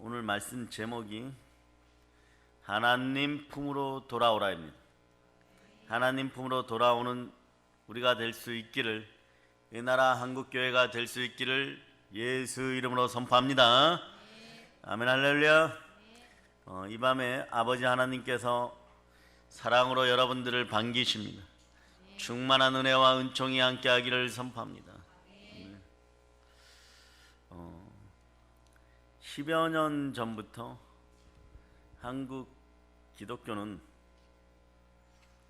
오늘 말씀 제목이 하나님 품으로 돌아오라입니다. 하나님 품으로 돌아오는 우리가 될 수 있기를, 이 나라 한국교회가 될 수 있기를 예수 이름으로 선포합니다. 아멘 할렐루야. 이 밤에 아버지 하나님께서 사랑으로 여러분들을 반기십니다. 충만한 은혜와 은총이 함께하기를 선포합니다. 10여 년 전부터 한국 기독교는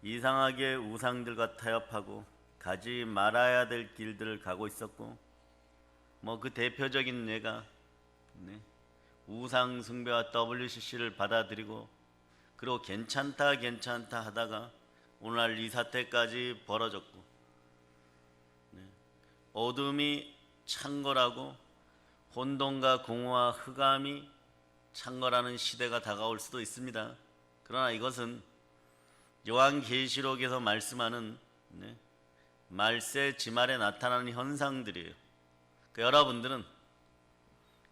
이상하게 우상들과 타협하고 가지 말아야 될 길들을 가고 있었고, 그 대표적인 예가 우상 숭배와 WCC를 받아들이고, 그리고 괜찮다 하다가 오늘날 이 사태까지 벌어졌고, 어둠이 창궐하고 혼돈과 공허와 흑암이 창궐하는 시대가 다가올 수도 있습니다. 그러나 이것은 요한계시록에서 말씀하는 말세 지말에 나타나는 현상들이에요. 여러분들은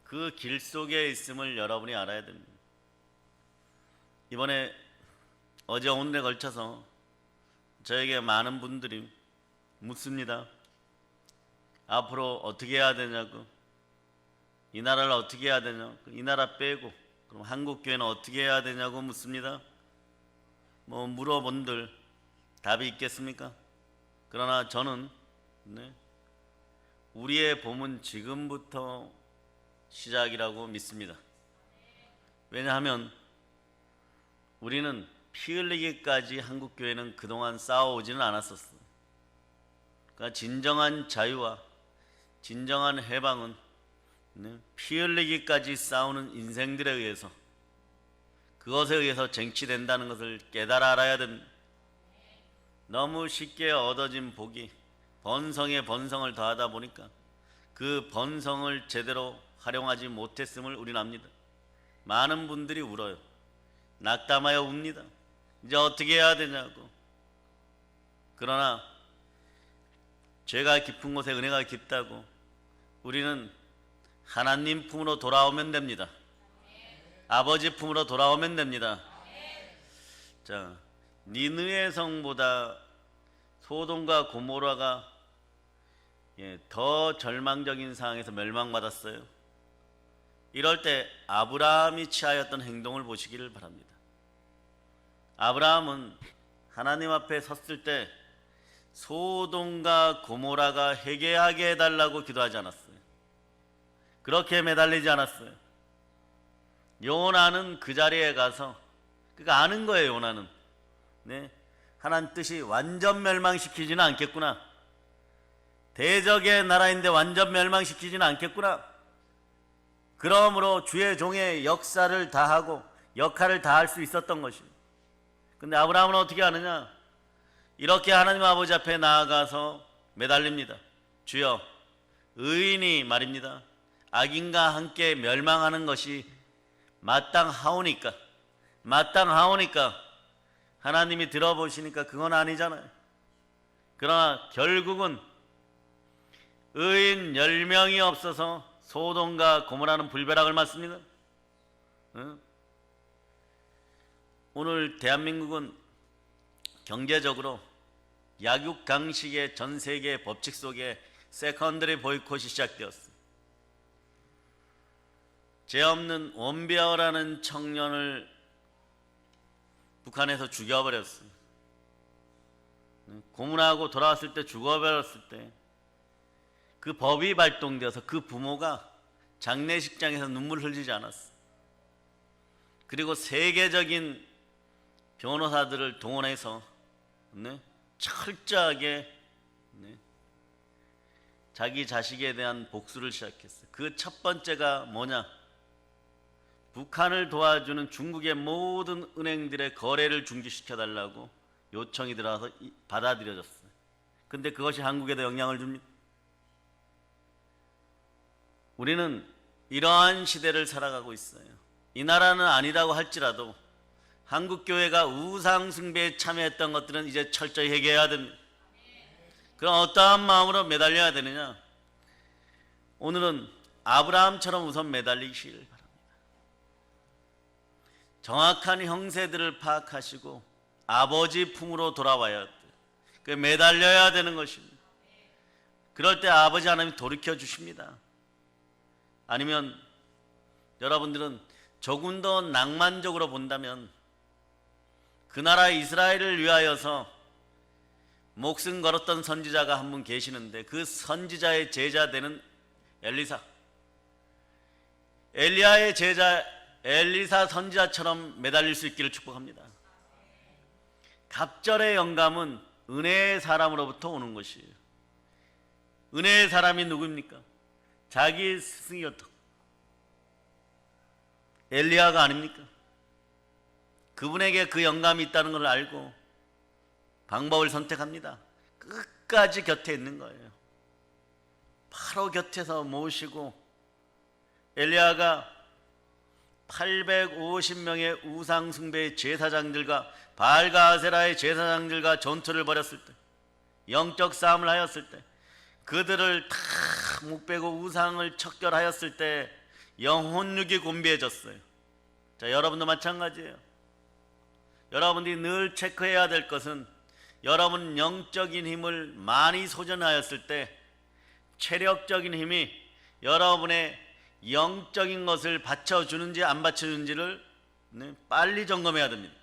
그 길 속에 있음을 여러분이 알아야 됩니다. 이번에 어제 오늘에 걸쳐서 저에게 많은 분들이 묻습니다. 앞으로 어떻게 해야 되냐고, 이 나라를 어떻게 해야 되냐고, 이 나라 빼고 그럼 한국교회는 어떻게 해야 되냐고 묻습니다. 물어본들 답이 있겠습니까? 그러나 저는 우리의 봄은 지금부터 시작이라고 믿습니다. 왜냐하면 우리는 피 흘리기까지 한국교회는 그동안 싸워오지는 않았었어요. 그러니까 진정한 자유와 진정한 해방은 피 흘리기까지 싸우는 인생들에 의해서, 그것에 의해서 쟁취된다는 것을 깨달아 알아야 됩니다. 너무 쉽게 얻어진 복이 번성에 번성을 더하다 보니까 그 번성을 제대로 활용하지 못했음을 우리는 압니다. 많은 분들이 울어요. 낙담하여 웁니다. 이제 어떻게 해야 되냐고. 그러나 죄가 깊은 곳에 은혜가 깊다고, 우리는 하나님 품으로 돌아오면 됩니다. 아버지 품으로 돌아오면 됩니다. 자, 니느웨 성보다 소돔과 고모라가 더 절망적인 상황에서 멸망받았어요. 이럴 때 아브라함이 취하였던 행동을 보시기를 바랍니다. 아브라함은 하나님 앞에 섰을 때 소돔과 고모라가 회개하게 해달라고 기도하지 않았어요. 그렇게 매달리지 않았어요. 요나는 그 자리에 가서, 그러니까 아는 거예요. 요나는 하나님 뜻이 완전 멸망시키지는 않겠구나, 대적의 나라인데 완전 멸망시키지는 않겠구나. 그러므로 주의 종의 역사를 다하고 역할을 다할 수 있었던 것입니다. 근데 아브라함은 어떻게 하느냐? 이렇게 하나님 아버지 앞에 나아가서 매달립니다. 주여, 의인이 말입니다, 악인과 함께 멸망하는 것이 마땅하오니까 하나님이 들어보시니까 그건 아니잖아요. 그러나 결국은 의인 10명이 없어서 소돔과 고모라는 불벼락을 맞습니다. 오늘 대한민국은 경제적으로 약육강식의 전 세계 법칙 속에 세컨더리 보이콧이 시작되었습니다. 죄 없는 원비아라는 청년을 북한에서 죽여버렸어요. 고문하고 돌아왔을 때, 죽어버렸을 때 그 법이 발동되어서 그 부모가 장례식장에서 눈물 흘리지 않았어요. 그리고 세계적인 변호사들을 동원해서 철저하게 자기 자식에 대한 복수를 시작했어요. 그 첫 번째가 뭐냐? 북한을 도와주는 중국의 모든 은행들의 거래를 중지시켜달라고 요청이 들어와서 받아들여졌어요. 근데 그것이 한국에도 영향을 줍니다. 우리는 이러한 시대를 살아가고 있어요. 이 나라는 아니라고 할지라도 한국교회가 우상숭배에 참여했던 것들은 이제 철저히 회개해야 됩니다. 그럼 어떠한 마음으로 매달려야 되느냐? 오늘은 아브라함처럼 우선 매달리시길 바랍니다. 정확한 형세들을 파악하시고 아버지 품으로 돌아와야 돼. 그 매달려야 되는 것입니다. 그럴 때 아버지 하나님이 돌이켜 주십니다. 아니면 여러분들은 조금 더 낭만적으로 본다면 그 나라 이스라엘을 위하여서 목숨 걸었던 선지자가 한 분 계시는데 그 선지자의 제자 되는 엘리사, 엘리야의 제자 엘리사 선지자처럼 매달릴 수 있기를 축복합니다. 갑절의 영감은 은혜의 사람으로부터 오는 것이에요. 은혜의 사람이 누구입니까? 자기 스승이었던 엘리야가 아닙니까? 그분에게 그 영감이 있다는 걸 알고 방법을 선택합니다. 끝까지 곁에 있는 거예요. 바로 곁에서 모시고 엘리야가 850명의 우상 숭배의 제사장들과 바알과 아세라의 제사장들과 전투를 벌였을 때, 영적 싸움을 하였을 때, 그들을 다 묵빼고 우상을 척결하였을 때 영혼육이 곤비해졌어요. 자, 여러분도 마찬가지예요. 여러분들이 늘 체크해야 될 것은 여러분 영적인 힘을 많이 소전하였을 때 체력적인 힘이 여러분의 영적인 것을 받쳐주는지 안 받쳐주는지를 빨리 점검해야 됩니다.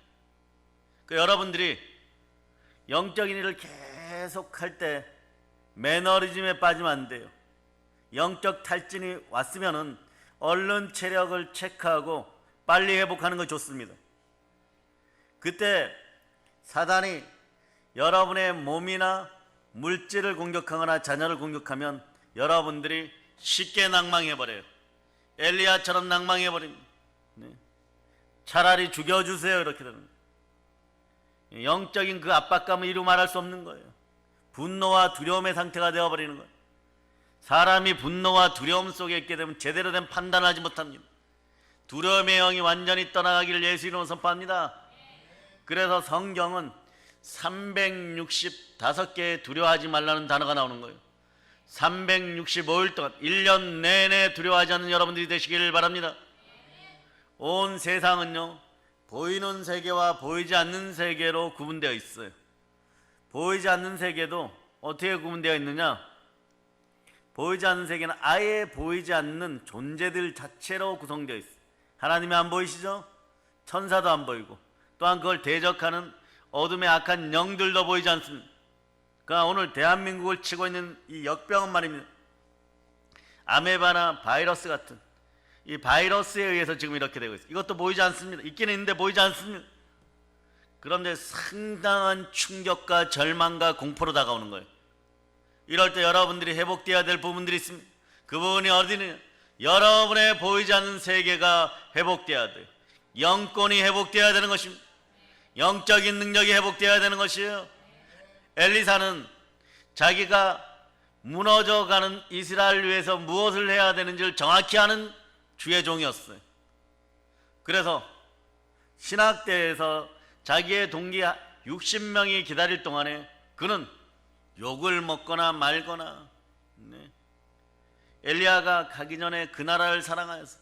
여러분들이 영적인 일을 계속 할 때 매너리즘에 빠지면 안 돼요. 영적 탈진이 왔으면은 얼른 체력을 체크하고 빨리 회복하는 거 좋습니다. 그때 사단이 여러분의 몸이나 물질을 공격하거나 자녀를 공격하면 여러분들이 쉽게 낭망해버려요. 엘리야처럼 낭망해버립니다. 차라리 죽여주세요 이렇게 됩니다. 영적인 그 압박감을 이루 말할 수 없는 거예요. 분노와 두려움의 상태가 되어버리는 거예요. 사람이 분노와 두려움 속에 있게 되면 제대로 된 판단을 하지 못합니다. 두려움의 영이 완전히 떠나가기를 예수 이름으로 선포합니다. 그래서 성경은 365개의 두려워하지 말라는 단어가 나오는 거예요. 365일 동안 1년 내내 두려워하지 않는 여러분들이 되시기를 바랍니다. 온 세상은요, 보이는 세계와 보이지 않는 세계로 구분되어 있어요. 보이지 않는 세계도 어떻게 구분되어 있느냐? 보이지 않는 세계는 아예 보이지 않는 존재들 자체로 구성되어 있어요. 하나님이 안 보이시죠? 천사도 안 보이고 또한 그걸 대적하는 어둠의 악한 영들도 보이지 않습니다. 그러니까 오늘 대한민국을 치고 있는 이 역병은 말입니다. 아메바나 바이러스 같은 이 바이러스에 의해서 지금 이렇게 되고 있어요. 이것도 보이지 않습니다. 있기는 있는데 보이지 않습니다. 그런데 상당한 충격과 절망과 공포로 다가오는 거예요. 이럴 때 여러분들이 회복되어야 될 부분들이 있습니다. 그 부분이 어디냐? 여러분의 보이지 않는 세계가 회복되어야 돼요. 영권이 회복되어야 되는 것입니다. 영적인 능력이 회복되어야 되는 것이에요. 엘리사는 자기가 무너져가는 이스라엘을 위해서 무엇을 해야 되는지를 정확히 아는 주의 종이었어요. 그래서 신학대에서 자기의 동기 60명이 기다릴 동안에 그는 욕을 먹거나 말거나, 엘리야가 가기 전에 그 나라를 사랑하여서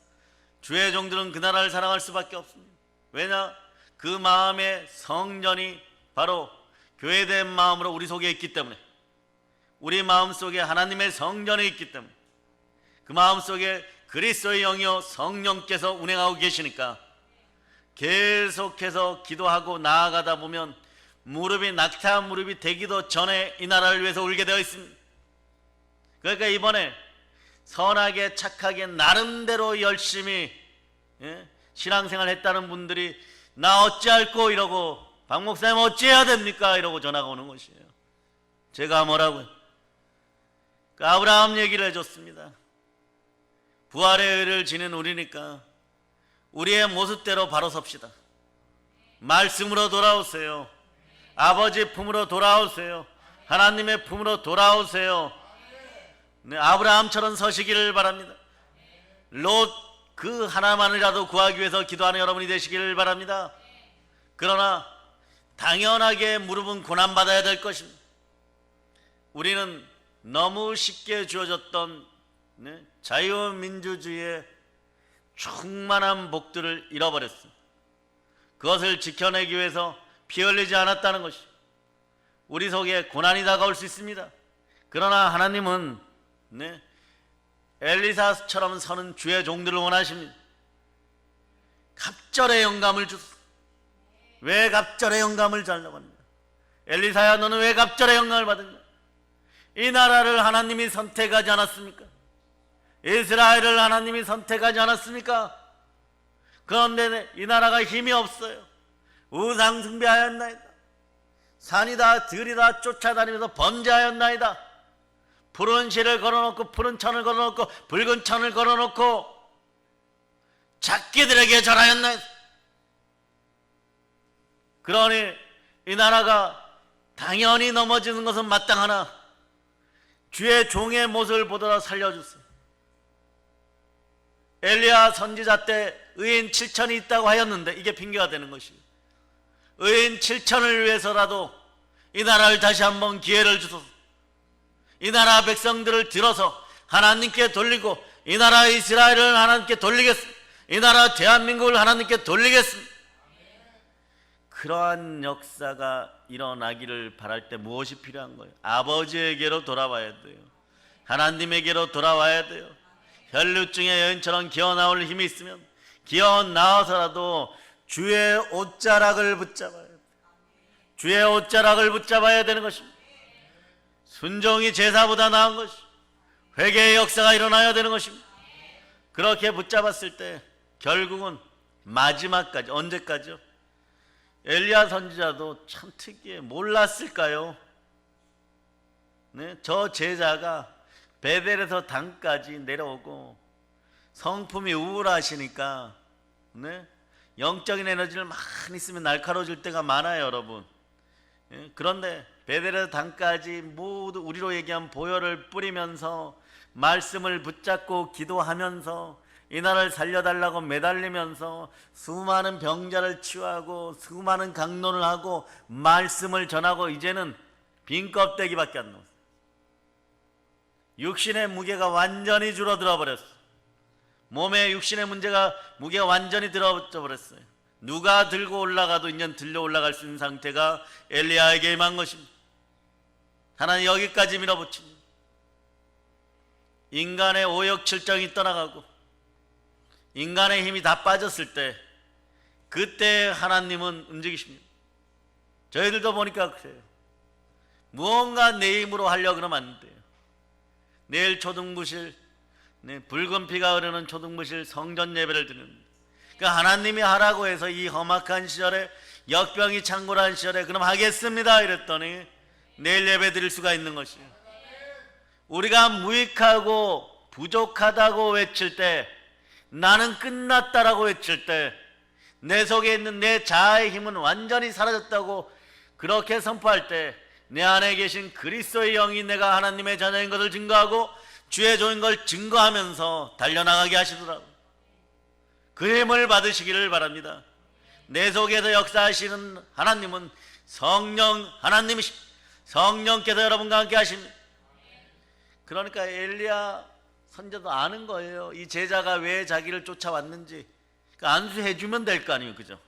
주의 종들은 그 나라를 사랑할 수밖에 없습니다. 왜냐? 그 마음의 성전이 바로 교회된 마음으로 우리 속에 있기 때문에, 우리 마음속에 하나님의 성전이 있기 때문에, 그 마음속에 그리스도의 영이요 성령께서 운행하고 계시니까 계속해서 기도하고 나아가다 보면 무릎이 낙타 무릎이 되기도 전에 이 나라를 위해서 울게 되어 있습니다. 그러니까 이번에 선하게 착하게 나름대로 열심히 신앙생활 했다는 분들이 나 어찌할꼬 이러고, 박 목사님 어찌해야 됩니까 이러고 전화가 오는 것이에요. 제가 뭐라고요? 그 아브라함 얘기를 해줬습니다. 부활의 의를 지닌 우리니까 우리의 모습대로 바로 섭시다. 말씀으로 돌아오세요. 아버지 품으로 돌아오세요. 하나님의 품으로 돌아오세요. 네, 아브라함처럼 서시기를 바랍니다. 롯 그 하나만이라도 구하기 위해서 기도하는 여러분이 되시기를 바랍니다. 그러나 당연하게 무릎은 고난받아야 될 것입니다. 우리는 너무 쉽게 주어졌던 자유민주주의의 충만한 복들을 잃어버렸습니다. 그것을 지켜내기 위해서 피 흘리지 않았다는 것이, 우리 속에 고난이 다가올 수 있습니다. 그러나 하나님은 엘리사처럼 서는 주의 종들을 원하십니다. 갑절의 영감을 주소서. 왜 갑절의 영감을 달라고 합니까? 엘리사야, 너는 왜 갑절의 영감을 받느냐? 이 나라를 하나님이 선택하지 않았습니까? 이스라엘을 하나님이 선택하지 않았습니까? 그런데 이 나라가 힘이 없어요. 우상 숭배하였나이다. 산이다 들이다 쫓아다니면서 범죄하였나이다. 푸른 실을 걸어놓고 푸른 천을 걸어놓고 붉은 천을 걸어놓고 작기들에게 절하였나이다. 그러니 이 나라가 당연히 넘어지는 것은 마땅하나 주의 종의 모습을 보더라 살려주세요. 엘리야 선지자 때 의인 7천이 있다고 하였는데 이게 핑계가 되는 것이에요. 의인 7천을 위해서라도 이 나라를 다시 한번 기회를 주소서. 이 나라 백성들을 들어서 하나님께 돌리고 이 나라 이스라엘을 하나님께 돌리겠습니다. 이 나라 대한민국을 하나님께 돌리겠습니다. 그러한 역사가 일어나기를 바랄 때 무엇이 필요한 거예요? 아버지에게로 돌아와야 돼요. 하나님에게로 돌아와야 돼요. 혈류증의 여인처럼 기어나올 힘이 있으면 기어나와서라도 주의 옷자락을 붙잡아야 돼요. 주의 옷자락을 붙잡아야 되는 것입니다. 순종이 제사보다 나은 것이, 회개의 역사가 일어나야 되는 것입니다. 그렇게 붙잡았을 때 결국은 마지막까지, 언제까지요? 엘리야 선지자도 참 특이해. 몰랐을까요? 저 제자가 베델에서 단까지 내려오고 성품이 우울하시니까 영적인 에너지를 많이 쓰면 날카로워질 때가 많아요, 여러분. 그런데 베델에서 단까지 모두 우리로 얘기하면 보혈을 뿌리면서 말씀을 붙잡고 기도하면서 이 나라를 살려달라고 매달리면서 수많은 병자를 치유하고 수많은 강론을 하고 말씀을 전하고 이제는 빈 껍데기밖에 안 남았어요. 육신의 무게가 완전히 줄어들어 버렸어요. 몸에 육신의 무게가 완전히 들어져 버렸어요. 누가 들고 올라가도 이제 들려 올라갈 수 있는 상태가 엘리야에게 임한 것입니다. 하나님 여기까지 밀어붙입니다. 인간의 오역칠정이 떠나가고 인간의 힘이 다 빠졌을 때 그때 하나님은 움직이십니다. 저희들도 보니까 그래요. 무언가 내 힘으로 하려고 그러면 안 돼요. 내일 초등부실, 붉은 피가 흐르는 초등부실 성전 예배를 드립니다. 그러니까 하나님이 하라고 해서 이 험악한 시절에 역병이 창궐한 시절에 그럼 하겠습니다 이랬더니 내일 예배 드릴 수가 있는 것이에요. 우리가 무익하고 부족하다고 외칠 때, 나는 끝났다라고 외칠 때 내 속에 있는 내 자아의 힘은 완전히 사라졌다고 그렇게 선포할 때 내 안에 계신 그리스도의 영이 내가 하나님의 자녀인 것을 증거하고 주의 종인 걸 증거하면서 달려나가게 하시더라고요. 그 힘을 받으시기를 바랍니다. 내 속에서 역사하시는 하나님은 성령 하나님이십니다. 성령께서 여러분과 함께 하십니다. 그러니까 엘리야 선지자도 아는 거예요. 이 제자가 왜 자기를 쫓아왔는지. 그러니까 안수해 주면 될 거 아니에요, 그죠?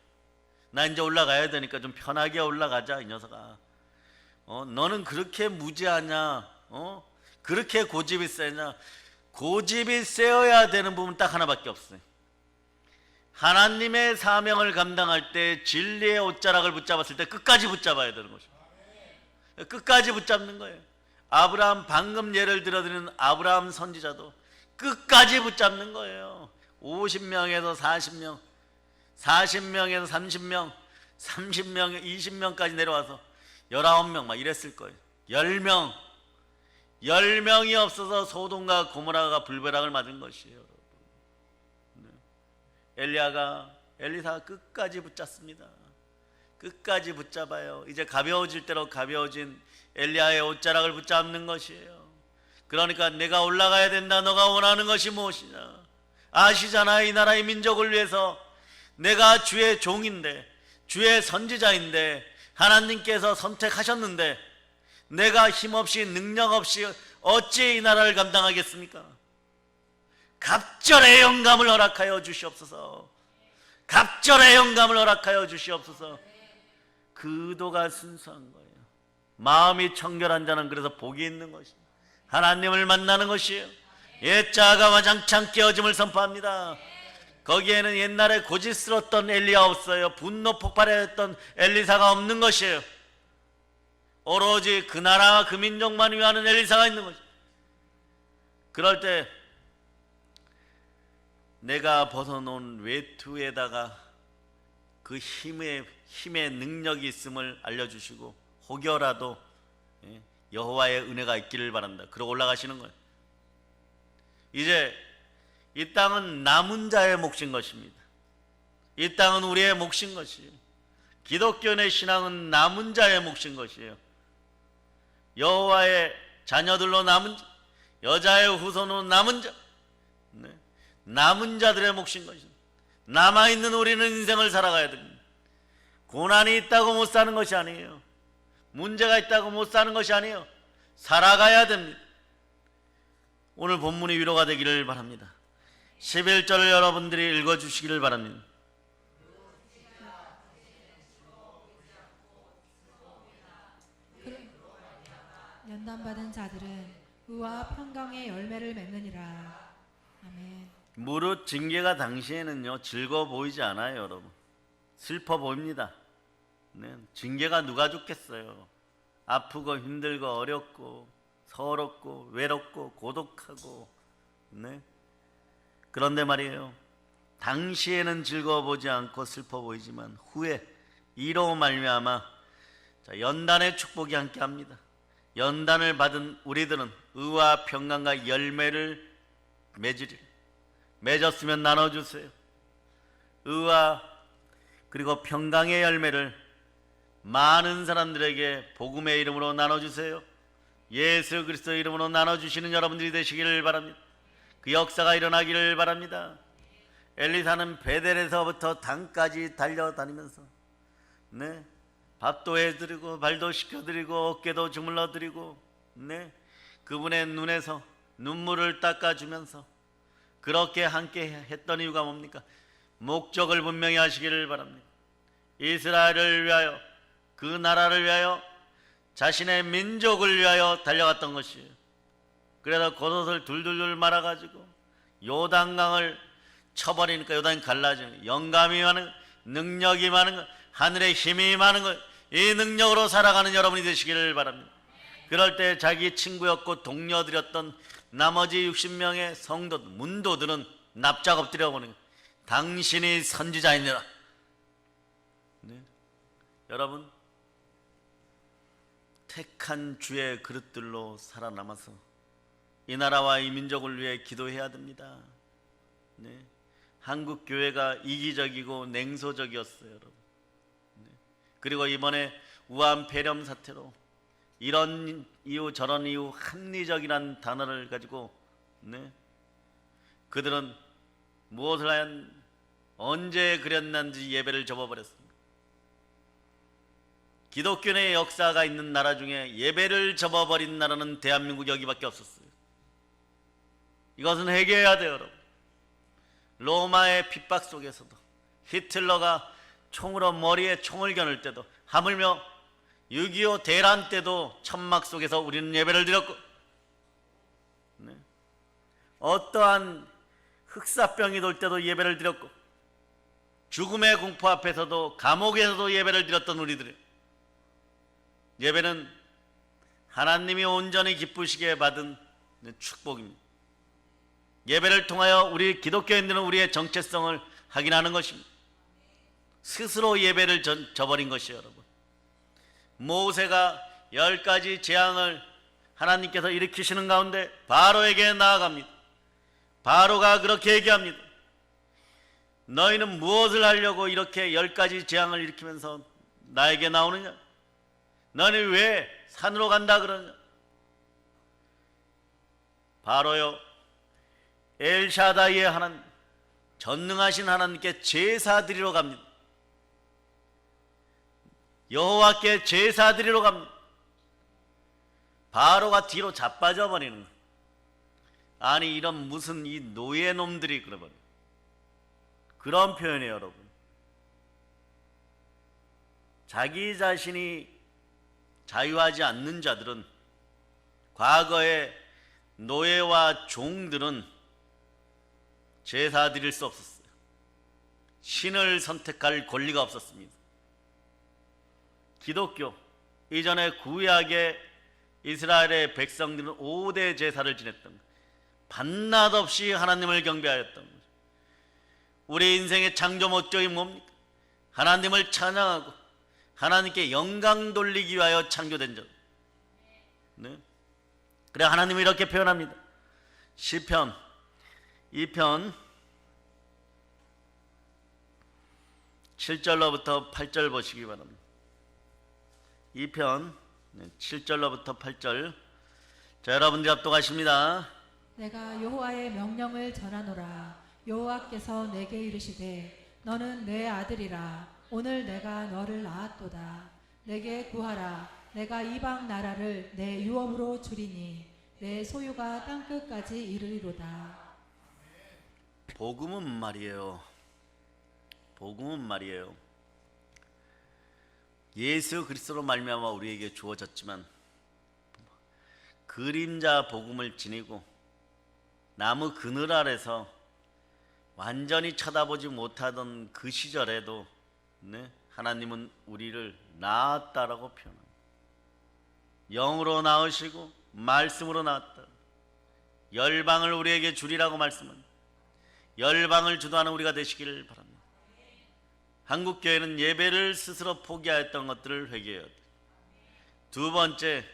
나 이제 올라가야 되니까 좀 편하게 올라가자, 이 녀석아. 너는 그렇게 무지하냐? 그렇게 고집이 세냐? 고집이 세어야 되는 부분 딱 하나밖에 없어요. 하나님의 사명을 감당할 때 진리의 옷자락을 붙잡았을 때 끝까지 붙잡아야 되는 것입니다. 끝까지 붙잡는 거예요. 아브라함, 방금 예를 들어드리는 아브라함 선지자도 끝까지 붙잡는 거예요. 50명에서 40명, 40명에서 30명, 30명, 20명까지 내려와서 19명 막 이랬을 거예요. 10명, 10명이 없어서 소돔과 고모라가 불벼락을 맞은 것이에요. 엘리사가 끝까지 붙잡습니다. 끝까지 붙잡아요. 이제 가벼워질 대로 가벼워진 엘리야의 옷자락을 붙잡는 것이에요. 그러니까 내가 올라가야 된다. 너가 원하는 것이 무엇이냐? 아시잖아. 이 나라의 민족을 위해서 내가 주의 종인데, 주의 선지자인데, 하나님께서 선택하셨는데 내가 힘없이 능력 없이 어찌 이 나라를 감당하겠습니까? 갑절의 영감을 허락하여 주시옵소서. 갑절의 영감을 허락하여 주시옵소서. 그 의도가 순수한 거예요. 마음이 청결한 자는 그래서 복이 있는 것이에요. 하나님을 만나는 것이에요. 옛자가 와장창 깨어짐을 선포합니다. 거기에는 옛날에 고집스러웠던 엘리야 없어요. 분노 폭발했던 엘리사가 없는 것이에요. 오로지 그 나라와 그 민족만 위하는 엘리사가 있는 것이에요. 그럴 때 내가 벗어놓은 외투에다가 그 힘의 능력이 있음을 알려주시고 혹여라도 여호와의 은혜가 있기를 바란다. 그러고 올라가시는 거예요. 이제 이 땅은 남은 자의 몫인 것입니다. 이 땅은 우리의 몫인 것이에요. 기독교의 신앙은 남은 자의 몫인 것이에요. 여호와의 자녀들로 남은 자, 여자의 후손으로 남은 자, 남은 자들의 몫인 것입니다. 남아있는 우리는 인생을 살아가야 됩니다. 고난이 있다고 못 사는 것이 아니에요. 문제가 있다고 못 사는 것이 아니에요. 살아가야 됩니다. 오늘 본문이 위로가 되기를 바랍니다. 11절을 여러분들이 읽어주시기를 바랍니다. 연단받은 자들은 의와 평강의 열매를 맺느니라. 아멘. 무릇 징계가 당시에는요 즐거워 보이지 않아요. 여러분, 슬퍼 보입니다. 네, 징계가 누가 좋겠어요. 아프고 힘들고 어렵고 서럽고 외롭고 고독하고. 네. 그런데 말이에요, 당시에는 즐거워 보지 않고 슬퍼 보이지만 후에 이로 말미암아 연단의 축복이 함께합니다. 연단을 받은 우리들은 의와 평강과 열매를 맺으리. 맺었으면 나눠주세요. 의와 그리고 평강의 열매를 많은 사람들에게 복음의 이름으로 나눠주세요. 예수 그리스도의 이름으로 나눠주시는 여러분들이 되시기를 바랍니다. 그 역사가 일어나기를 바랍니다. 엘리사는 베델에서부터 단까지 달려다니면서 밥도 해드리고 발도 씻겨드리고 어깨도 주물러드리고 그분의 눈에서 눈물을 닦아주면서 그렇게 함께 했던 이유가 뭡니까? 목적을 분명히 하시기를 바랍니다. 이스라엘을 위하여, 그 나라를 위하여, 자신의 민족을 위하여 달려갔던 것이에요. 그래서 겉옷을 둘둘둘 말아가지고 요단강을 쳐버리니까 요단이 갈라지는, 영감이 많은, 능력이 많은 것, 하늘의 힘이 많은 것, 이 능력으로 살아가는 여러분이 되시기를 바랍니다. 그럴 때 자기 친구였고 동료들이었던 나머지 60명의 성도, 문도들은 납작 엎드려 보는 거예요. 당신이 선지자이니라. 여러분, 택한 주의 그릇들로 살아남아서 이 나라와 이 민족을 위해 기도해야 됩니다. 한국 교회가 이기적이고 냉소적이었어요, 여러분. 그리고 이번에 우한 폐렴 사태로 이런 이유 저런 이유 합리적이란 단어를 가지고 그들은 무엇을 하yan 언제 그렸는지 예배를 접어버렸습니다. 기독교의 역사가 있는 나라 중에 예배를 접어버린 나라는 대한민국 여기밖에 없었어요. 이것은 해결해야 돼요, 여러분. 로마의 핍박 속에서도 히틀러가 총으로 머리에 총을 겨눌 때도, 하물며 6.25 대란 때도 천막 속에서 우리는 예배를 드렸고, 어떠한 흑사병이 돌 때도 예배를 드렸고, 죽음의 공포 앞에서도 감옥에서도 예배를 드렸던 우리들이, 예배는 하나님이 온전히 기쁘시게 받은 축복입니다. 예배를 통하여 우리 기독교인들은 우리의 정체성을 확인하는 것입니다. 스스로 예배를 저버린 것이에요, 여러분. 모세가 10가지 재앙을 하나님께서 일으키시는 가운데 바로에게 나아갑니다. 바로가 그렇게 얘기합니다. 너희는 무엇을 하려고 이렇게 10가지 재앙을 일으키면서 나에게 나오느냐? 너는 왜 산으로 간다 그러냐? 바로요, 엘샤다이의 하나님, 전능하신 하나님께 제사 드리러 갑니다. 여호와께 제사 드리러 갑니다. 바로가 뒤로 자빠져 버리는 거예요. 아니, 이런 무슨 이 노예놈들이 그러버려요. 그런 표현이에요, 여러분. 자기 자신이 자유하지 않는 자들은, 과거의 노예와 종들은 제사 드릴 수 없었어요. 신을 선택할 권리가 없었습니다. 기독교 이전에 구약의 이스라엘의 백성들은 5대 제사를 지냈던 거예요. 밤낮 없이 하나님을 경배하였던 거죠. 우리 인생의 창조 목적이 뭡니까? 하나님을 찬양하고 하나님께 영광 돌리기 위하여 창조된 자. 네? 그래 하나님이 이렇게 표현합니다. 시편 2편 7절로부터 8절 보시기 바랍니다. 2편 7절로부터 8절. 자, 여러분들 합독하십니다. 내가 여호와의 명령을 전하노라. 여호와께서 내게 이르시되 너는 내 아들이라. 오늘 내가 너를 낳았도다. 내게 구하라. 내가 이방 나라를 내 유업으로 주리니 내 소유가 땅끝까지 이르리로다. 복음은 말이에요. 복음은 말이에요. 예수 그리스도로 말미암아 우리에게 주어졌지만, 그림자 복음을 지니고 나무 그늘 아래서 완전히 쳐다보지 못하던 그 시절에도 하나님은 우리를 낳았다라고 표현합니다. 영으로 낳으시고 말씀으로 낳았다. 열방을 우리에게 주리라고 말씀합니다. 열방을 주도하는 우리가 되시기를 바랍니다. 한국교회는 예배를 스스로 포기하였던 것들을 회개해야 돼요. 두 번째,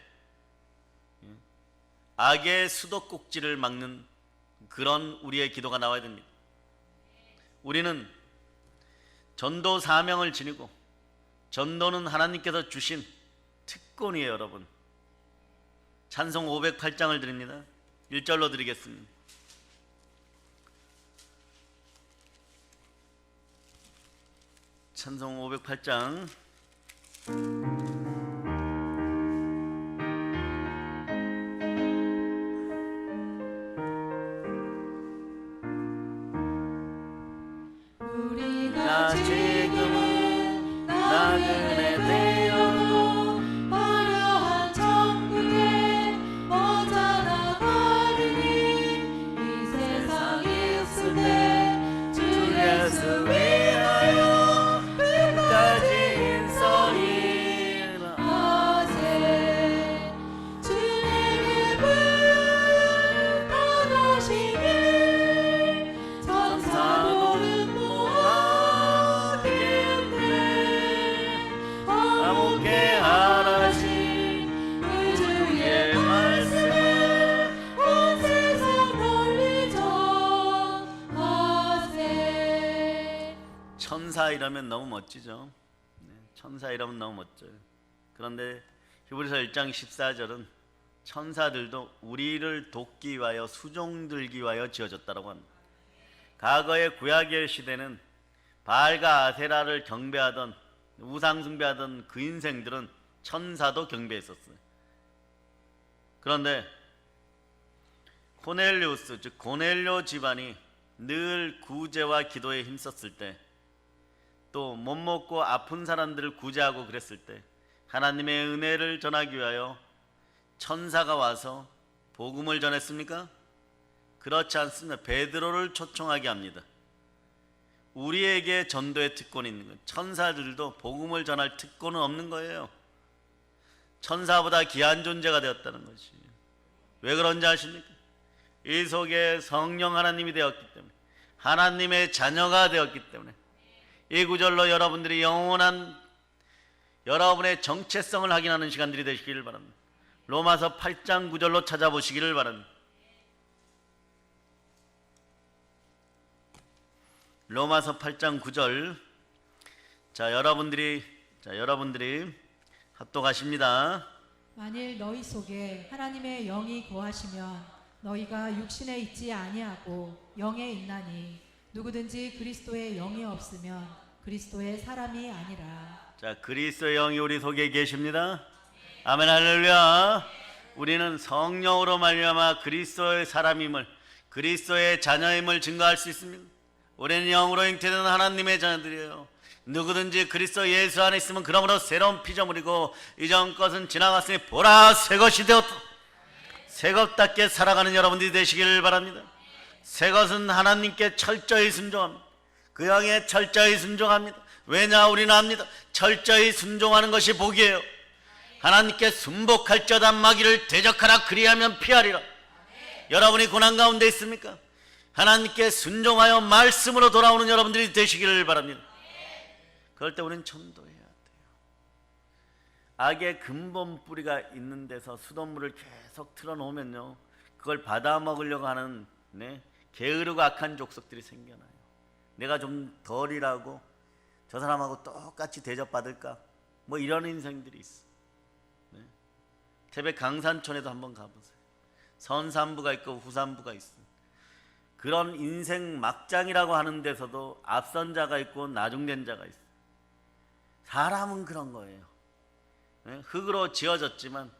악의 수도꼭지를 막는 그런 우리의 기도가 나와야 됩니다. 우리는 전도 사명을 지니고, 전도는 하나님께서 주신 특권이에요. 여러분, 찬송 508장을 드립니다. 1절로 드리겠습니다. 찬송 508장. 우리가 지금은 나그네 되어도 화려한 천국에 먼저 나가리니 이 세상에 있을 때 주 예수 위하여 끝까지 인서리라 하세. 주님의 부탁하시니 천사들은 모아겠네. 아무개 하나신 그 주의 말씀에 온 세상 널리 전하세. 천사 이라면 너무 멋지죠. 천사 이라면 너무 멋져요. 그런데 히브리서 1장 14절은 천사들도 우리를 돕기 위하여 수종들기 위하여 지어졌다고 합니다. 과거의 구약의 시대는 바알과 아세라를 경배하던, 우상 숭배하던 그 인생들은 천사도 경배했었어요. 그런데 코넬리우스, 즉 고넬료 집안이 늘 구제와 기도에 힘썼을 때, 또 못 먹고 아픈 사람들을 구제하고 그랬을 때 하나님의 은혜를 전하기 위하여 천사가 와서 복음을 전했습니까? 그렇지 않습니다. 베드로를 초청하게 합니다. 우리에게 전도의 특권이 있는 거예요. 천사들도 복음을 전할 특권은 없는 거예요. 천사보다 귀한 존재가 되었다는 것이. 왜 그런지 아십니까? 이 속에 성령 하나님이 되었기 때문에, 하나님의 자녀가 되었기 때문에, 이 구절로 여러분들이 영원한 여러분의 정체성을 확인하는 시간들이 되시기를 바랍니다. 로마서 8장 9절로 찾아보시기를 바랍니다. 로마서 8장 9절. 자, 여러분들이 합독하십니다. 만일 너희 속에 하나님의 영이 거하시면 너희가 육신에 있지 아니하고 영에 있나니 누구든지 그리스도의 영이 없으면 그리스도의 사람이 아니라. 자, 그리스도의 영이 우리 속에 계십니다. 아멘, 할렐루야. 우리는 성령으로 말미암아 그리스도의 사람임을, 그리스도의 자녀임을 증거할 수 있습니다. 우리는 영으로 잉태된 하나님의 자녀들이에요. 누구든지 그리스도 예수 안에 있으면 그러므로 새로운 피조물이고 이전 것은 지나갔으니 보라 새 것이 되었다. 새 것답게 살아가는 여러분들이 되시길 바랍니다. 새 것은 하나님께 철저히 순종합니다. 그 영에 철저히 순종합니다. 왜냐 우리는 압니다. 철저히 순종하는 것이 복이에요. 하나님께 순복할지어다 마귀를 대적하라 그리하면 피하리라. 여러분이 고난 가운데 있습니까? 하나님께 순종하여 말씀으로 돌아오는 여러분들이 되시기를 바랍니다. 그럴 때 우리는 전도해야 돼요. 악의 근본 뿌리가 있는 데서 수돗물을 계속 틀어놓으면요, 그걸 받아먹으려고 하는 게으르고 악한 족속들이 생겨나요. 내가 좀 덜 일하고 저 사람하고 똑같이 대접받을까, 뭐 이런 인생들이 있어. 태백 강산촌에도 한번 가보세요. 선산부가 있고 후산부가 있어. 그런 인생 막장이라고 하는 데서도 앞선 자가 있고 나중된 자가 있어. 사람은 그런 거예요. 흙으로 지어졌지만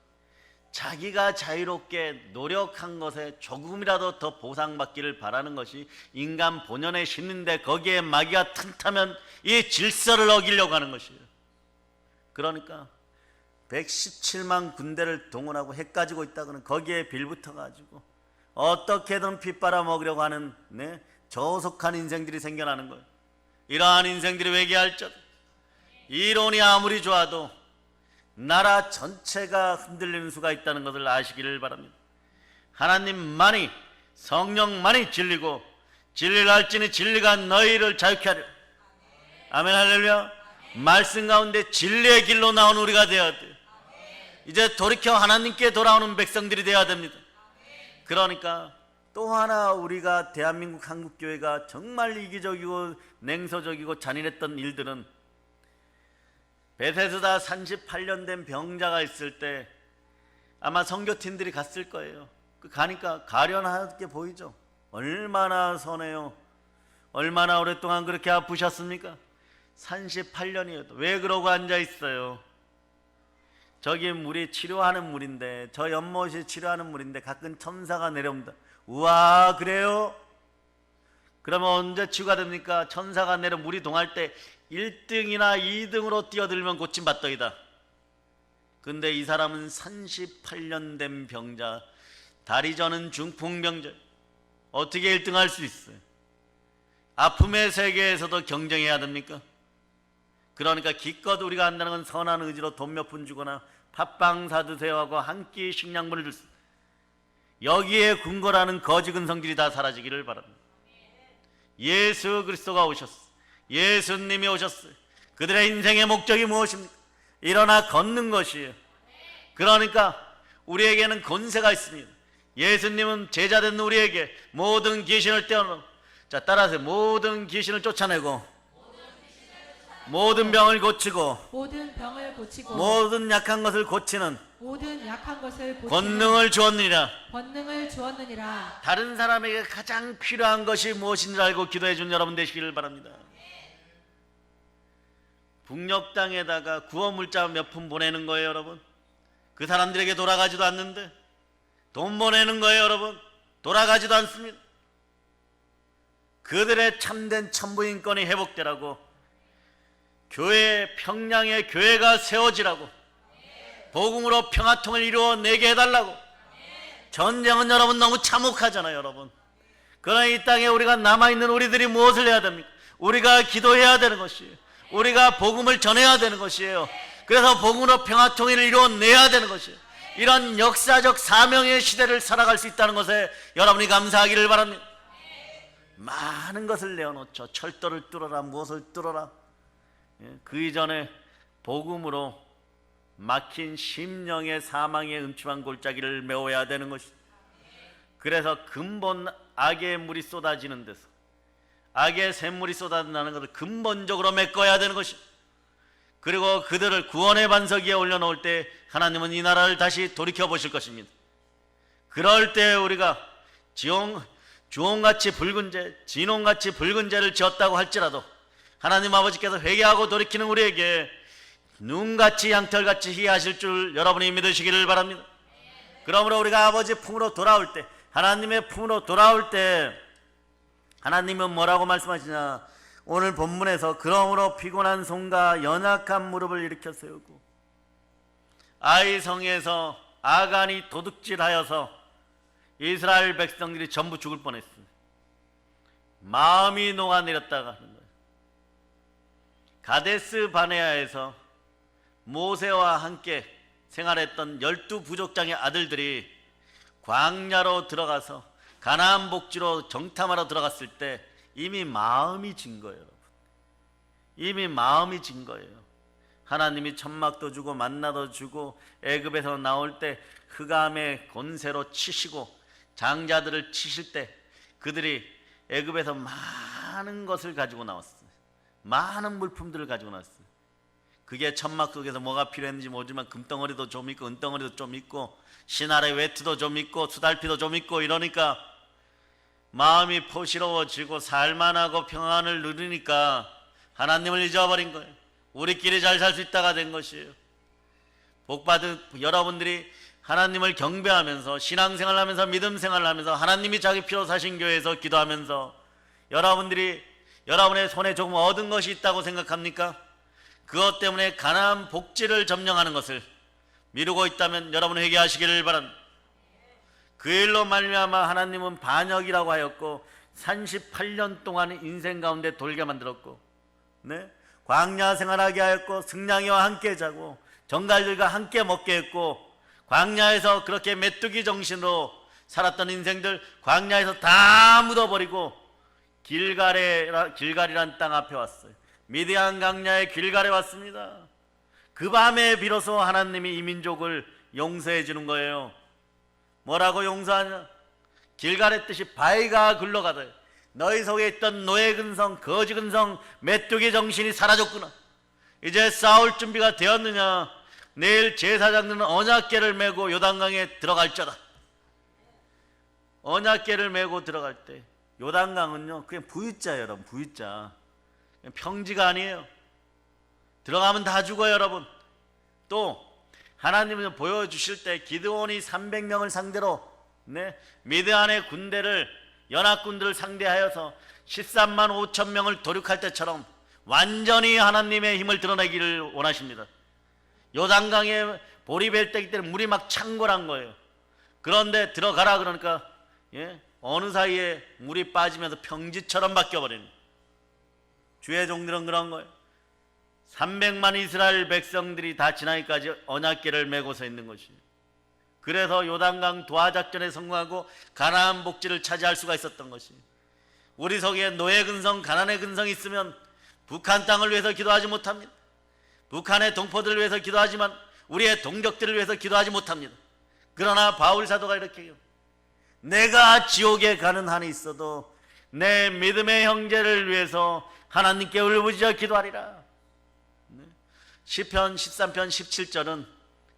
자기가 자유롭게 노력한 것에 조금이라도 더 보상받기를 바라는 것이 인간 본연의 신인데, 거기에 마귀가 틈타면 이 질서를 어기려고 하는 것이에요. 그러니까 117만 군대를 동원하고 해 가지고 있다고는 거기에 빌붙어 가지고 어떻게든 피 빨아먹으려고 하는 저속한 인생들이 생겨나는 거예요. 이러한 인생들이 회개할지어다. 이론이 아무리 좋아도 나라 전체가 흔들리는 수가 있다는 것을 아시기를 바랍니다. 하나님만이, 성령만이 진리고 진리를 알지니 진리가 너희를 자유케 하리라. 아멘 할렐루야. 말씀 가운데 진리의 길로 나온 우리가 되어야 돼요. 이제 돌이켜 하나님께 돌아오는 백성들이 되어야 됩니다. 그러니까 또 하나 우리가 대한민국 한국교회가 정말 이기적이고 냉소적이고 잔인했던 일들은, 베데스다 38년 된 병자가 있을 때 아마 선교팀들이 갔을 거예요. 가니까 가련하게 보이죠. 얼마나 선해요. 얼마나 오랫동안 그렇게 아프셨습니까? 38년이어도 왜 그러고 앉아 있어요? 저기 물이 치료하는 물인데, 저 연못이 치료하는 물인데 가끔 천사가 내려옵니다. 우와, 그래요? 그러면 언제 치유가 됩니까? 천사가 내려 물이 동할 때 1등이나 2등으로 뛰어들면 고침받더이다. 근데 이 사람은 38년 된 병자, 다리 저는 중풍병자, 어떻게 1등 할 수 있어요? 아픔의 세계에서도 경쟁해야 됩니까? 그러니까 기껏 우리가 한다는 건 선한 의지로 돈 몇 푼 주거나 팥빵 사드세요 하고 한 끼 식량분을 줄 수, 여기에 궁궐하는 거지 근성들이 다 사라지기를 바랍니다. 예수 그리스도가 오셨어. 예수님이 오셨어요. 그들의 인생의 목적이 무엇입니까? 일어나 걷는 것이에요. 그러니까 우리에게는 권세가 있습니다. 예수님은 제자된 우리에게 모든 귀신을 떼어놓고, 자 따라하세요. 모든 귀신을 쫓아내고 모든 병을 고치고 모든 약한 것을 고치는 권능을 주었느니라. 다른 사람에게 가장 필요한 것이 무엇인 줄 알고 기도해 준 여러분 되시기를 바랍니다. 북녘 땅에다가 구워 물자 몇 푼 보내는 거예요, 여러분. 그 사람들에게 돌아가지도 않는데 돈 보내는 거예요, 여러분. 돌아가지도 않습니다. 그들의 참된 천부인권이 회복되라고, 교회, 평양의 교회가 세워지라고, 복음으로 평화통을 이루어내게 해달라고. 전쟁은 여러분 너무 참혹하잖아요, 여러분. 그러나 이 땅에 우리가 남아있는 우리들이 무엇을 해야 됩니까? 우리가 기도해야 되는 것이에요. 우리가 복음을 전해야 되는 것이에요. 그래서 복음으로 평화통일을 이루어내야 되는 것이에요. 이런 역사적 사명의 시대를 살아갈 수 있다는 것에 여러분이 감사하기를 바랍니다. 많은 것을 내어놓죠. 철도를 뚫어라, 무엇을 뚫어라. 그 이전에 복음으로 막힌 심령의 사망의 음침한 골짜기를 메워야 되는 것이죠. 그래서 근본 악의 물이 쏟아지는 데서, 악의 샘물이 쏟아나는 것을 근본적으로 메꿔야 되는 것이죠. 그리고 그들을 구원의 반석 위에 올려놓을 때 하나님은 이 나라를 다시 돌이켜 보실 것입니다. 그럴 때 우리가 주홍같이 붉은 재, 진홍같이 붉은 재를 지었다고 할지라도 하나님 아버지께서 회개하고 돌이키는 우리에게 눈같이 양털같이 희하실 줄 여러분이 믿으시기를 바랍니다. 그러므로 우리가 아버지 품으로 돌아올 때, 하나님의 품으로 돌아올 때 하나님은 뭐라고 말씀하시냐? 오늘 본문에서 그러므로 피곤한 손과 연약한 무릎을 일으켜 세우고 아이성에서 아간이 도둑질하여서 이스라엘 백성들이 전부 죽을 뻔했어요. 마음이 녹아내렸다가 하는 거예요. 가데스 바네아에서 모세와 함께 생활했던 12부족장의 아들들이 광야로 들어가서 가나안 복지로 정탐하러 들어갔을 때 이미 마음이 진 거예요, 여러분. 이미 마음이 진 거예요. 하나님이 천막도 주고 만나도 주고 애굽에서 나올 때 흑암의 권세로 치시고 장자들을 치실 때 그들이 애굽에서 많은 것을 가지고 나왔어요. 많은 물품들을 가지고 나왔어요. 그게 천막 속에서 뭐가 필요했는지 모르지만 금덩어리도 좀 있고 은덩어리도 좀 있고 신할의 외투도 좀 있고 수달피도 좀 있고 이러니까 마음이 포시러워지고 살만하고 평안을 누리니까 하나님을 잊어버린 거예요. 우리끼리 잘 살 수 있다가 된 것이에요. 복받은 여러분들이 하나님을 경배하면서 신앙생활을 하면서 믿음 생활을 하면서 하나님이 자기 피로 사신 교회에서 기도하면서 여러분들이 여러분의 손에 조금 얻은 것이 있다고 생각합니까? 그것 때문에 가나안 복지를 점령하는 것을 미루고 있다면 여러분 회개하시기를 바랍니다. 그 일로 말미암아 하나님은 반역이라고 하였고 38년 동안 인생 가운데 돌게 만들었고 광야 생활하게 하였고 승냥이와 함께 자고 정갈들과 함께 먹게 했고 광야에서 그렇게 메뚜기 정신으로 살았던 인생들 광야에서 다 묻어버리고 길갈이란 땅 앞에 왔어요. 미디안 강야의 길갈에 왔습니다. 그 밤에 비로소 하나님이 이 민족을 용서해 주는 거예요. 뭐라고 용서하냐? 길갈의 뜻이 바위가 굴러가다. 너희 속에 있던 노예 근성, 거지 근성, 메뚜기 정신이 사라졌구나. 이제 싸울 준비가 되었느냐? 내일 제사장들은 언약궤를 메고 요단강에 들어갈 자다. 언약궤를 메고 들어갈 때 요단강은요 그냥 V자예요, 여러분. V자. 평지가 아니에요. 들어가면 다 죽어요, 여러분. 또 하나님은 보여주실 때 기드온이 300명을 상대로 미드안의 군대를 연합군들을 상대하여서 13만 5천 명을 도륙할 때처럼 완전히 하나님의 힘을 드러내기를 원하십니다. 요단강에 보리벨 때기 때문에 물이 막 창궐한 거예요. 그런데 들어가라 그러니까 어느 사이에 물이 빠지면서 평지처럼 바뀌어버리는 주의 종들은 그런 거예요. 300만 이스라엘 백성들이 다 지나기까지 언약궤를 메고 서 있는 것이에요. 그래서 요단강 도하작전에 성공하고 가나안 복지를 차지할 수가 있었던 것이에요. 우리 속에 노예 근성, 가난의 근성이 있으면 북한 땅을 위해서 기도하지 못합니다. 북한의 동포들을 위해서 기도하지만 우리의 동족들을 위해서 기도하지 못합니다. 그러나 바울 사도가 이렇게 해요. 내가 지옥에 가는 한이 있어도 내 믿음의 형제를 위해서 하나님께 울부짖어 기도하리라. 시편 13편 17절은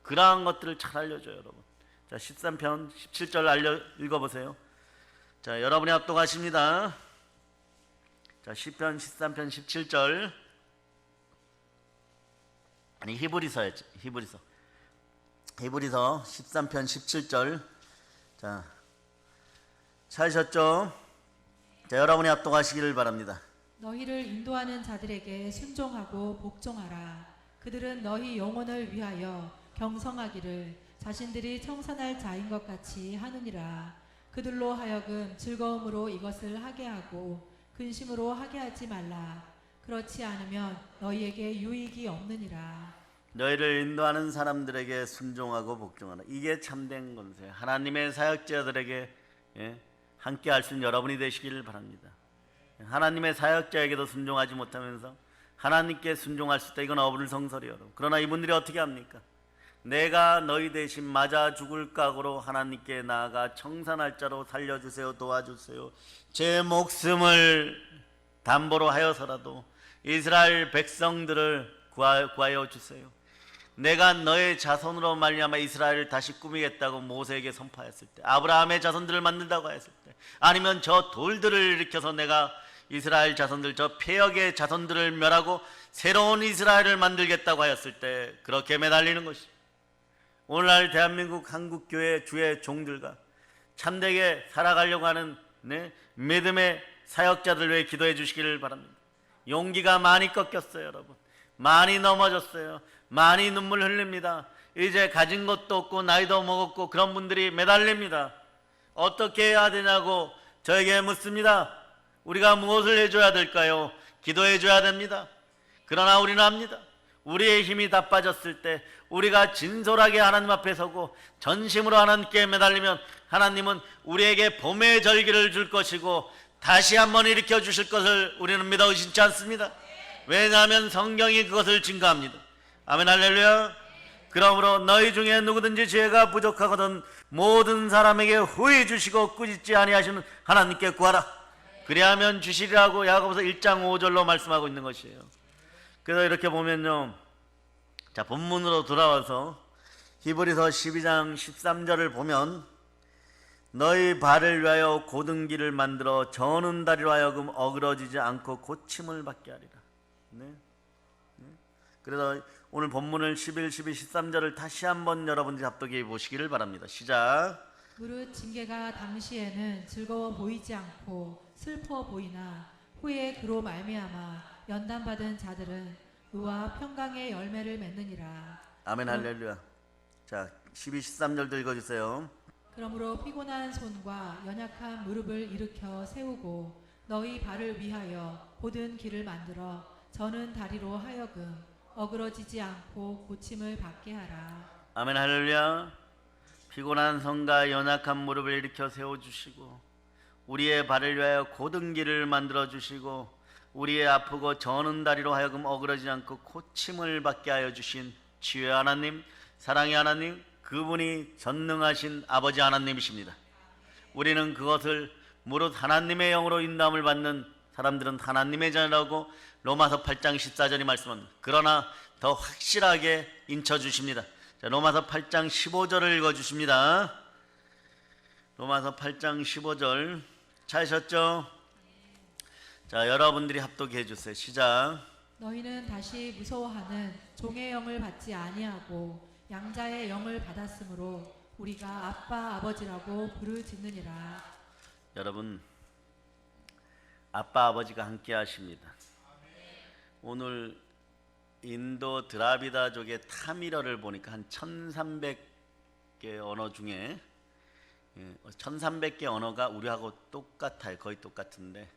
그러한 것들을 잘 알려줘요, 여러분. 자, 13편 17절 읽어보세요. 자, 여러분이 합독하십니다. 자, 시편 13편 17절. 아니, 히브리서였죠. 히브리서 13편 17절. 자, 찾으셨죠? 자, 여러분이 합독하시기를 바랍니다. 너희를 인도하는 자들에게 순종하고 복종하라. 그들은 너희 영혼을 위하여 경성하기를 자신들이 청산할 자인 것 같이 하느니라. 그들로 하여금 즐거움으로 이것을 하게 하고 근심으로 하게 하지 말라. 그렇지 않으면 너희에게 유익이 없느니라. 너희를 인도하는 사람들에게 순종하고 복종하라. 이게 참된 권세. 하나님의 사역자들에게 함께 할 수 있는 여러분이 되시기를 바랍니다. 하나님의 사역자에게도 순종하지 못하면서 하나님께 순종할 수 있다. 이건 어불성설이에요. 그러나 이분들이 어떻게 합니까? 내가 너희 대신 맞아 죽을 각오로 하나님께 나아가 청산할 자로 살려주세요. 도와주세요. 제 목숨을 담보로 하여서라도 이스라엘 백성들을 구하여 주세요. 내가 너의 자손으로 말미암아 이스라엘을 다시 꾸미겠다고 모세에게 선포했을 때, 아브라함의 자손들을 만든다고 했을 때, 아니면 저 돌들을 일으켜서 내가 이스라엘 자손들, 저 폐역의 자손들을 멸하고 새로운 이스라엘을 만들겠다고 하였을 때 그렇게 매달리는 것이 오늘날 대한민국 한국교회 주의 종들과 참되게 살아가려고 하는 믿음의 사역자들 위해 기도해 주시기를 바랍니다. 용기가 많이 꺾였어요, 여러분. 많이 넘어졌어요. 많이 눈물 흘립니다. 이제 가진 것도 없고 나이도 먹었고 그런 분들이 매달립니다. 어떻게 해야 되냐고 저에게 묻습니다. 우리가 무엇을 해줘야 될까요? 기도해 줘야 됩니다. 그러나 우리는 압니다. 우리의 힘이 다 빠졌을 때 우리가 진솔하게 하나님 앞에 서고 전심으로 하나님께 매달리면 하나님은 우리에게 봄의 절기를 줄 것이고 다시 한번 일으켜 주실 것을 우리는 믿어 의심치 않습니다. 왜냐하면 성경이 그것을 증거합니다. 아멘 할렐루야. 그러므로 너희 중에 누구든지 지혜가 부족하거든 모든 사람에게 후히 주시고 꾸짖지 아니하시는 하나님께 구하라. 그리하면 주시리라고 야고보서 1장 5절로 말씀하고 있는 것이에요. 그래서 이렇게 보면요, 자 본문으로 돌아와서 히브리서 12장 13절을 보면 너희 발을 위하여 고든 길을 만들어 저는 다리로 하여금 어그러지지 않고 고침을 받게 하리라. 네. 그래서 오늘 본문을 11, 12, 13절을 다시 한번 여러분들이 합독해 보시기를 바랍니다. 시작. 무릇 징계가 당시에는 즐거워 보이지 않고 슬퍼 보이나 후에 그로 말미암아 연단받은 자들은 의와 평강의 열매를 맺느니라. 아멘 할렐루야. 자 12, 13절도 읽어주세요. 그러므로 피곤한 손과 연약한 무릎을 일으켜 세우고 너희 발을 위하여 고든 길을 만들어 저는 다리로 하여금 어그러지지 않고 고침을 받게 하라. 아멘 할렐루야. 피곤한 손과 연약한 무릎을 일으켜 세워주시고 우리의 발을 위하여 고든 길을 만들어주시고 우리의 아프고 저는 다리로 하여금 어그러지지 않고 고침을 받게 하여 주신 치유의 하나님, 사랑의 하나님, 그분이 전능하신 아버지 하나님이십니다. 우리는 그것을 무릇 하나님의 영으로 인도함을 받는 사람들은 하나님의 자녀라고 로마서 8장 14절이 말씀합니다. 그러나 더 확실하게 인쳐주십니다. 자, 로마서 8장 15절을 읽어주십니다. 로마서 8장 15절 찾으셨죠? 자, 여러분들이 합독해 주세요. 시작. 너희는 다시 무서워하는 종의 영을 받지 아니하고 양자의 영을 받았으므로 우리가 아빠 아버지라고 부르짖느니라. 여러분, 아빠 아버지가 함께 하십니다. 오늘 인도 드라비다족의 타미러를 보니까 한 1300개 언어 중에 1300개 언어가 우리하고 똑같아요. 거의 똑같은데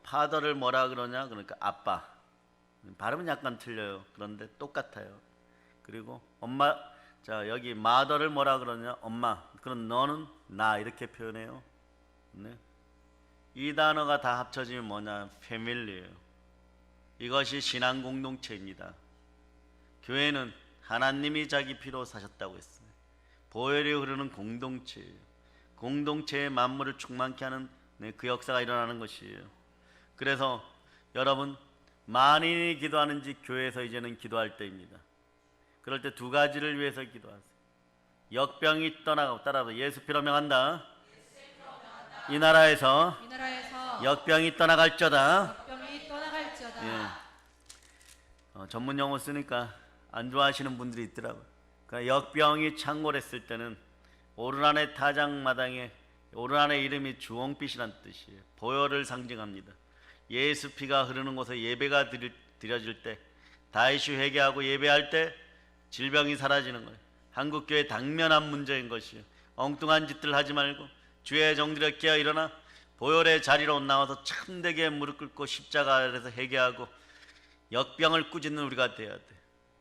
파더를 뭐라 그러냐? 그러니까 아빠. 발음은 약간 틀려요. 그런데 똑같아요. 그리고 엄마, 자 여기 마더를 뭐라 그러냐? 엄마. 그럼 너는 나 이렇게 표현해요. 네. 이 단어가 다 합쳐지면 뭐냐? 패밀리예요. 이것이 신앙 공동체입니다. 교회는 하나님이 자기 피로 사셨다고 했어요. 보혈이 흐르는 공동체예요. 공동체의 만물을 충만케 하는 그 역사가 일어나는 것이에요. 그래서 여러분 만인이 기도하는지 교회에서 이제는 기도할 때입니다. 그럴 때 두 가지를 위해서 기도하세요. 역병이 떠나가고, 따라서 예수 피로 명한다. 이 나라에서 역병이 떠나갈저다. 역병이 떠나갈지어다. 예. 전문 용어 쓰니까 안 좋아하시는 분들이 있더라고요. 그러니까 역병이 창궐했을 때는 오르난의 타작마당에 오르난의 이름이 주홍빛이란 뜻이에요. 보혈을 상징합니다. 예수 피가 흐르는 곳에 예배가 드려질 때, 다이슈 회개하고 예배할 때 질병이 사라지는 거예요. 한국교회 당면한 문제인 것이에요. 엉뚱한 짓들 하지 말고 주의 종들여 깨어 일어나 보혈의 자리로 나와서 참되게 무릎 꿇고 십자가 아래서 회개하고 역병을 꾸짖는 우리가 되어야 돼.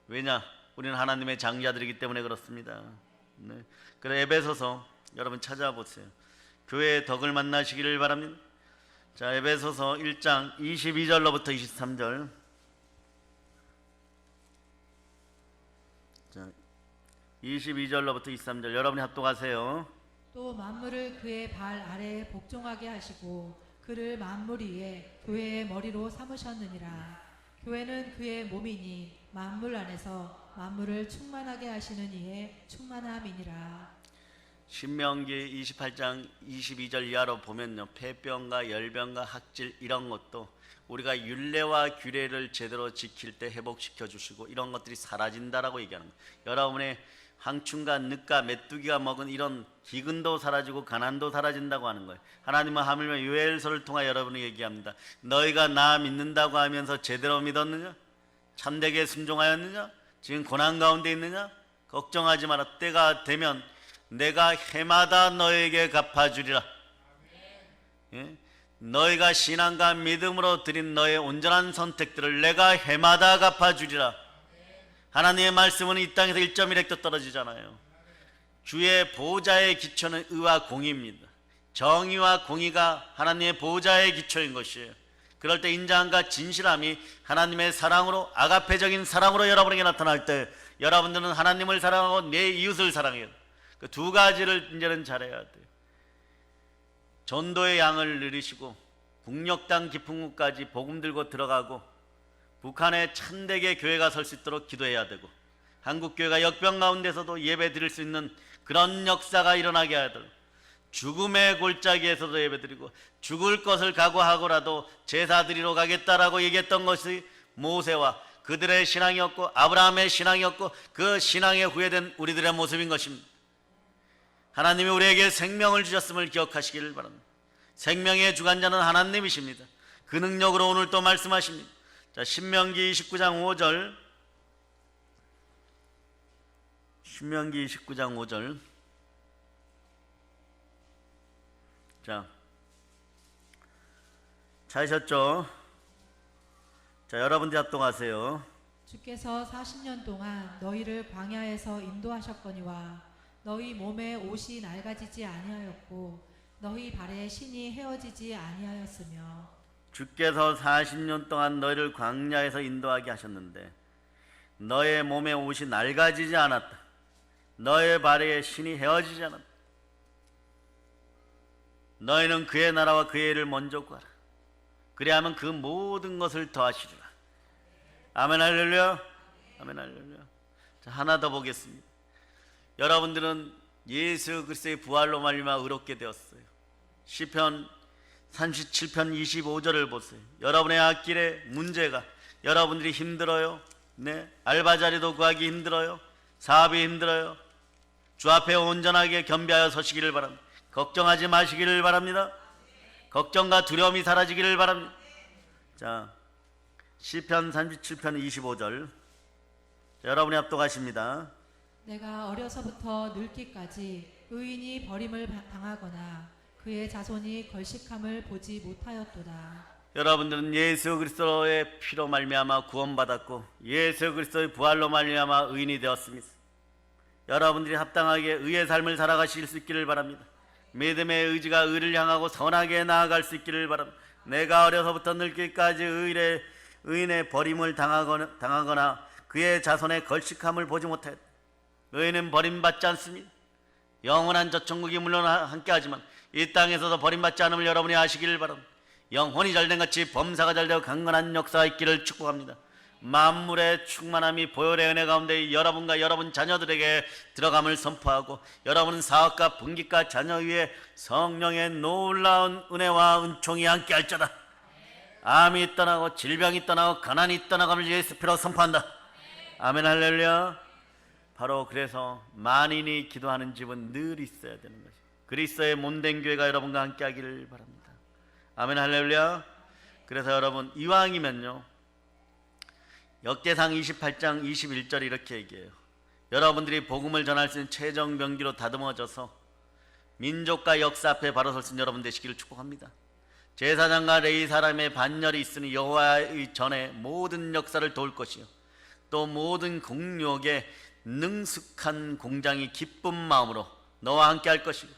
왜냐? 우리는 하나님의 장자들이기 때문에 그렇습니다. 네. 그래 에베소서 여러분 찾아보세요. 교회의 덕을 만나시기를 바랍니다. 자, 에베소서 1장 22절로부터 23절. 자, 22절로부터 23절 여러분이 합독하세요. 또 만물을 그의 발 아래에 복종하게 하시고 그를 만물 위에 교회의 머리로 삼으셨느니라. 교회는 그의 몸이니 만물 안에서 만물을 충만하게 하시는 이의 충만함이니라. 신명기 28장 22절 이하로 보면요, 폐병과 열병과 학질 이런 것도 우리가 율례와 규례를 제대로 지킬 때 회복시켜 주시고 이런 것들이 사라진다라고 얘기하는 거예요. 여러분의 황충과 늑과 메뚜기가 먹은 이런 기근도 사라지고 가난도 사라진다고 하는 거예요. 하나님은 하물며 요엘서를 통하여 여러분이 얘기합니다. 너희가 나 믿는다고 하면서 제대로 믿었느냐? 참되게 순종하였느냐? 지금 고난 가운데 있느냐? 걱정하지 마라. 때가 되면 내가 해마다 너에게 갚아주리라. 예? 너희가 신앙과 믿음으로 드린 너의 온전한 선택들을 내가 해마다 갚아주리라. 하나님의 말씀은 이 땅에서 1.1획도 떨어지잖아요. 주의 보호자의 기초는 의와 공의입니다. 정의와 공의가 하나님의 보호자의 기초인 것이에요. 그럴 때 인자함과 진실함이 하나님의 사랑으로, 아가페적인 사랑으로 여러분에게 나타날 때 여러분들은 하나님을 사랑하고 내 이웃을 사랑해요. 그 두 가지를 이제는 잘해야 돼요. 전도의 양을 누리시고 북녘 땅 깊은 곳까지 복음 들고 들어가고 북한에 천대개 교회가 설 수 있도록 기도해야 되고 한국 교회가 역병 가운데서도 예배 드릴 수 있는 그런 역사가 일어나게 해야 되고 죽음의 골짜기에서도 예배 드리고 죽을 것을 각오하고라도 제사 드리러 가겠다라고 얘기했던 것이 모세와 그들의 신앙이었고 아브라함의 신앙이었고 그 신앙에 후회된 우리들의 모습인 것입니다. 하나님이 우리에게 생명을 주셨음을 기억하시기를 바랍니다. 생명의 주관자는 하나님이십니다. 그 능력으로 오늘 또 말씀하십니다. 자, 신명기 29장 5절. 신명기 29장 5절. 자, 찾으셨죠? 자, 여러분들 합동하세요. 주께서 40년 동안 너희를 광야에서 인도하셨거니와 너희 몸에 옷이 낡아지지 아니하였고 너희 발에 신이 헤어지지 아니하였으며 주께서 40년 동안 너희를 광야에서 인도하게 하셨는데 너의 몸에 옷이 낡아지지 않았다. 너의 발에 신이 헤어지지 않았다. 너희는 그의 나라와 그의 일을 먼저 구하라. 그래야만 그 모든 것을 더하시리라. 아멘 할렐루야. 아멘 할렐루야. 자, 하나 더 보겠습니다. 여러분들은 예수 그리스도의 부활로 말미암아 의롭게 되었어요. 시편 37편 25절을 보세요. 여러분의 앞길에 문제가, 여러분들이 힘들어요. 네, 알바 자리도 구하기 힘들어요. 사업이 힘들어요. 주 앞에 온전하게 겸비하여 서시기를 바랍니다. 걱정하지 마시기를 바랍니다. 걱정과 두려움이 사라지기를 바랍니다. 자, 시편 37편 25절. 자, 여러분이 합독하십니다. 내가 어려서부터 늙기까지 의인이 버림을 당하거나 그의 자손이 걸식함을 보지 못하였도다. 여러분들은 예수 그리스도의 피로 말미암아 구원받았고 예수 그리스도의 부활로 말미암아 의인이 되었습니다. 여러분들이 합당하게 의의 삶을 살아가실 수 있기를 바랍니다. 믿음의 의지가 의를 향하고 선하게 나아갈 수 있기를 바랍니다. 내가 어려서부터 늙기까지 의인의 버림을 당하거나 그의 자손의 걸식함을 보지 못하였다. 의인은 버림받지 않습니다. 영원한 저천국이 물론 함께하지만 이 땅에서도 버림받지 않음을 여러분이 아시기를 바랍니다. 영혼이 잘된 같이 범사가 잘되고 강건한 역사가 있기를 축복합니다. 만물의 충만함이 보혈의 은혜 가운데 여러분과 여러분 자녀들에게 들어감을 선포하고 여러분 사업과 분깃과 자녀 위에 성령의 놀라운 은혜와 은총이 함께할지어다. 암이 떠나고 질병이 떠나고 가난이 떠나감을 예수 피로 선포한다. 아멘 할렐루야. 바로 그래서 만인이 기도하는 집은 늘 있어야 되는 것이 그리스도의 몸된 교회가 여러분과 함께하기를 바랍니다. 아멘 할렐루야. 그래서 여러분 이왕이면요 역대상 28장 21절 이렇게 얘기해요. 여러분들이 복음을 전할 수 있는 최종 병기로 다듬어져서 민족과 역사 앞에 바로 설 수 있는 여러분 되시기를 축복합니다. 제사장과 레위 사람의 반열이 있으니 여호와의 전에 모든 역사를 도울 것이요 또 모든 공력에 능숙한 공장이 기쁜 마음으로 너와 함께 할 것이고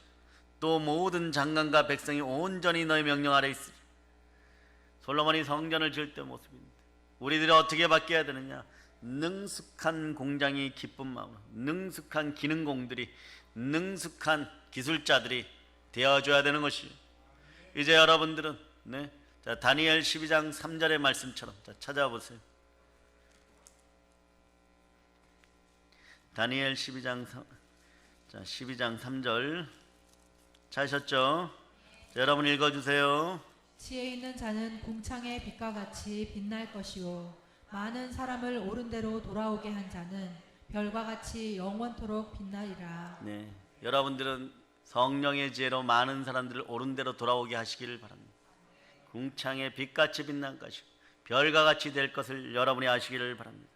또 모든 장관과 백성이 온전히 너의 명령 아래 있으리. 솔로몬이 성전을 지을 때 모습입니다. 우리들이 어떻게 바뀌어야 되느냐? 능숙한 공장이 기쁜 마음으로 능숙한 기능공들이 능숙한 기술자들이 되어줘야 되는 것이에요. 이제 여러분들은 자, 다니엘 12장 3절의 말씀처럼 찾아보세요. 다니엘 12장 3절 찾으셨죠? 자, 여러분 읽어주세요. 지혜 있는 자는 궁창의 빛과 같이 빛날 것이요 많은 사람을 옳은 대로 돌아오게 한 자는 별과 같이 영원토록 빛나리라. 네, 여러분들은 성령의 지혜로 많은 사람들을 옳은 대로 돌아오게 하시기를 바랍니다. 궁창의 빛같이 빛난 것이 별과 같이 될 것을 여러분이 아시기를 바랍니다.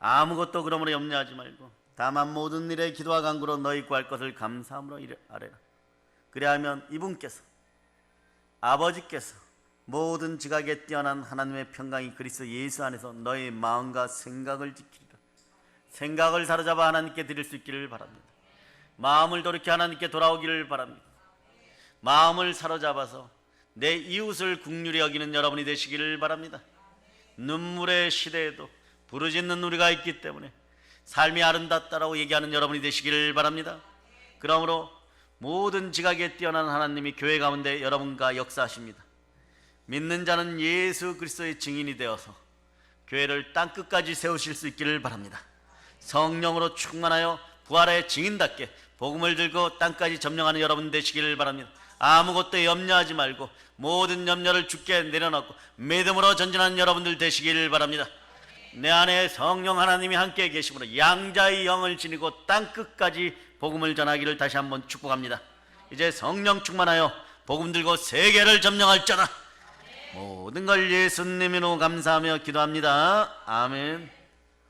아무것도 그러므로 염려하지 말고 다만 모든 일에 기도와 간구로 너희 구할 것을 감사함으로 아뢰라. 그리하면 이분께서 아버지께서 모든 지각에 뛰어난 하나님의 평강이 그리스도 예수 안에서 너희 마음과 생각을 지키리라. 생각을 사로잡아 하나님께 드릴 수 있기를 바랍니다. 마음을 돌이켜 하나님께 돌아오기를 바랍니다. 마음을 사로잡아서 내 이웃을 긍휼히 여기는 여러분이 되시기를 바랍니다. 눈물의 시대에도 부르짖는 우리가 있기 때문에 삶이 아름답다라고 얘기하는 여러분이 되시기를 바랍니다. 그러므로 모든 지각에 뛰어난 하나님이 교회 가운데 여러분과 역사하십니다. 믿는 자는 예수 그리스도의 증인이 되어서 교회를 땅끝까지 세우실 수 있기를 바랍니다. 성령으로 충만하여 부활의 증인답게 복음을 들고 땅까지 점령하는 여러분 되시기를 바랍니다. 아무것도 염려하지 말고 모든 염려를 주께 내려놓고 믿음으로 전진하는 여러분들 되시기를 바랍니다. 내 안에 성령 하나님이 함께 계시므로 양자의 영을 지니고 땅끝까지 복음을 전하기를 다시 한번 축복합니다. 이제 성령 충만하여 복음 들고 세계를 점령할 자라. 모든 걸 예수님으로 감사하며 기도합니다. 아멘.